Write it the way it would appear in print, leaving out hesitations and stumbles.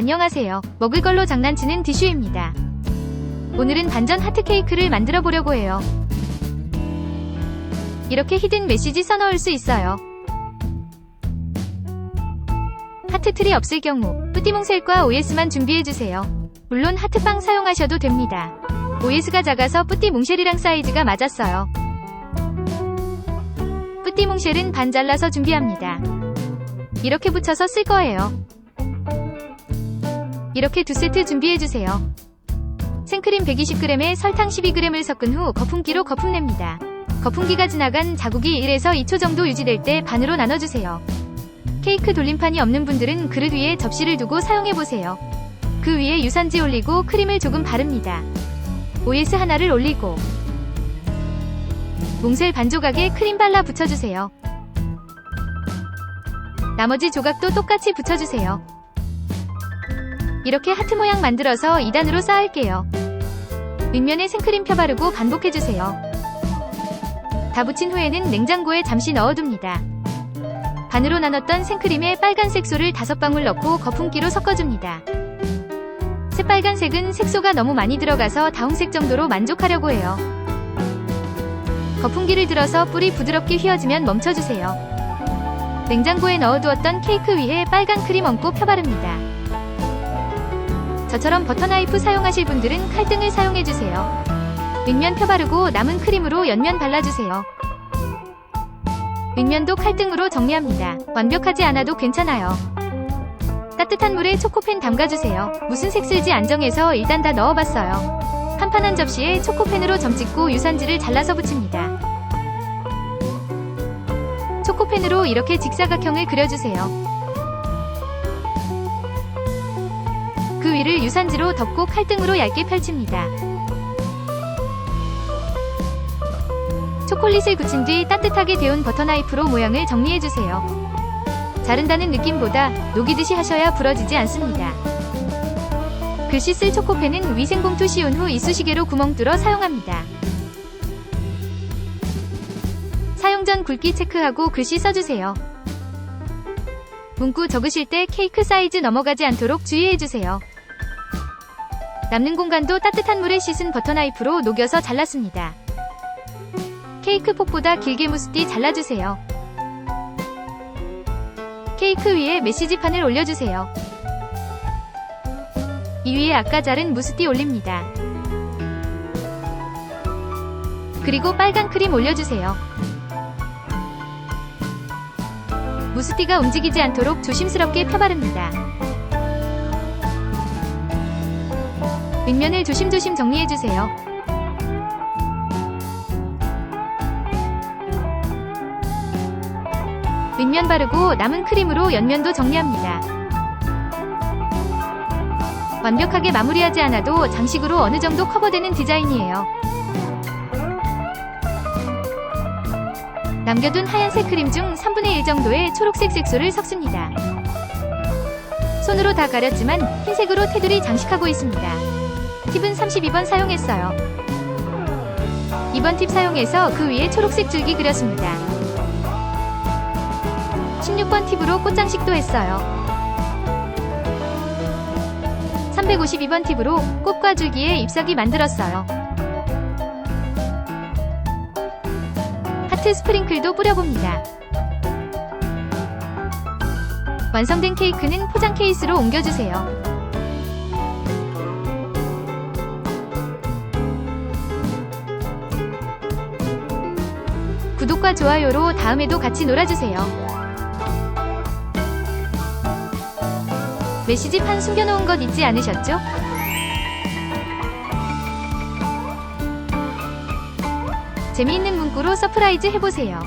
안녕하세요. 먹을 걸로 장난치는 디슈입니다. 오늘은 반전 하트 케이크를 만들어 보려고 해요. 이렇게 히든 메시지 써넣을 수 있어요. 하트 틀이 없을 경우 뿌띠몽쉘과 OS만 준비해주세요. 물론 하트빵 사용하셔도 됩니다. OS가 작아서 뿌띠몽쉘이랑 사이즈가 맞았어요. 뿌띠몽쉘은 반 잘라서 준비합니다. 이렇게 붙여서 쓸 거예요. 이렇게 2세트 준비해주세요. 생크림 120g에 설탕 12g을 섞은 후 거품기로 거품냅니다. 거품기가 지나간 자국이 1에서 2초 정도 유지될 때 반으로 나눠주세요. 케이크 돌림판이 없는 분들은 그릇 위에 접시를 두고 사용해보세요. 그 위에 유산지 올리고 크림을 조금 바릅니다. OS 하나를 올리고 몽쉘 반 조각에 크림 발라 붙여주세요. 나머지 조각도 똑같이 붙여주세요. 이렇게 하트 모양 만들어서 2단으로 쌓을게요. 윗면에 생크림 펴바르고 반복해주세요. 다 붙인 후에는 냉장고에 잠시 넣어둡니다. 반으로 나눴던 생크림에 빨간색 소를 5방울 넣고 거품기로 섞어줍니다. 새빨간색은 색소가 너무 많이 들어가서 다홍색 정도로 만족하려고 해요. 거품기를 들어서 뿔이 부드럽게 휘어지면 멈춰주세요. 냉장고에 넣어두었던 케이크 위에 빨간 크림 얹고 펴바릅니다. 저처럼 버터나이프 사용하실 분들은 칼등을 사용해주세요. 윗면 펴바르고 남은 크림으로 옆면 발라주세요. 윗면도 칼등으로 정리합니다. 완벽하지 않아도 괜찮아요. 따뜻한 물에 초코펜 담가주세요. 무슨 색 쓸지 안 정해서 일단 다 넣어봤어요. 판판한 접시에 초코펜으로 점 찍고 유산지를 잘라서 붙입니다. 초코펜으로 이렇게 직사각형을 그려주세요. 그 위를 유산지로 덮고 칼등으로 얇게 펼칩니다. 초콜릿을 굳힌 뒤 따뜻하게 데운 버터나이프로 모양을 정리해주세요. 자른다는 느낌보다 녹이듯이 하셔야 부러지지 않습니다. 글씨 쓸 초코펜은 위생봉투 씌운 후 이쑤시개로 구멍 뚫어 사용합니다. 사용 전 굵기 체크하고 글씨 써주세요. 문구 적으실 때 케이크 사이즈 넘어가지 않도록 주의해주세요. 남는 공간도 따뜻한 물에 씻은 버터나이프로 녹여서 잘랐습니다. 케이크 폭보다 길게 무스띠 잘라주세요. 케이크 위에 메시지판을 올려주세요. 이 위에 아까 자른 무스띠 올립니다. 그리고 빨간 크림 올려주세요. 무스띠가 움직이지 않도록 조심스럽게 펴바릅니다. 윗면을 조심조심 정리해주세요. 윗면 바르고 남은 크림으로 옆면도 정리합니다. 완벽하게 마무리하지 않아도 장식으로 어느 정도 커버되는 디자인이에요. 남겨둔 하얀색 크림 중 3분의 1 정도의 초록색 색소를 섞습니다. 손으로 다 가렸지만 흰색으로 테두리 장식하고 있습니다. 팁은 32번 사용했어요. 이번 팁 사용해서 그 위에 초록색 줄기 그렸습니다. 16번 팁으로 꽃장식도 했어요. 352번 팁으로 꽃과 줄기에 잎사귀 만들었어요. 하트 스프링클도 뿌려봅니다. 완성된 케이크는 포장 케이스로 옮겨주세요. 구독과 좋아요로 다음에도 같이 놀아주세요. 메시지판 숨겨놓은 것 잊지 않으셨죠? 재미있는 문구로 서프라이즈 해보세요.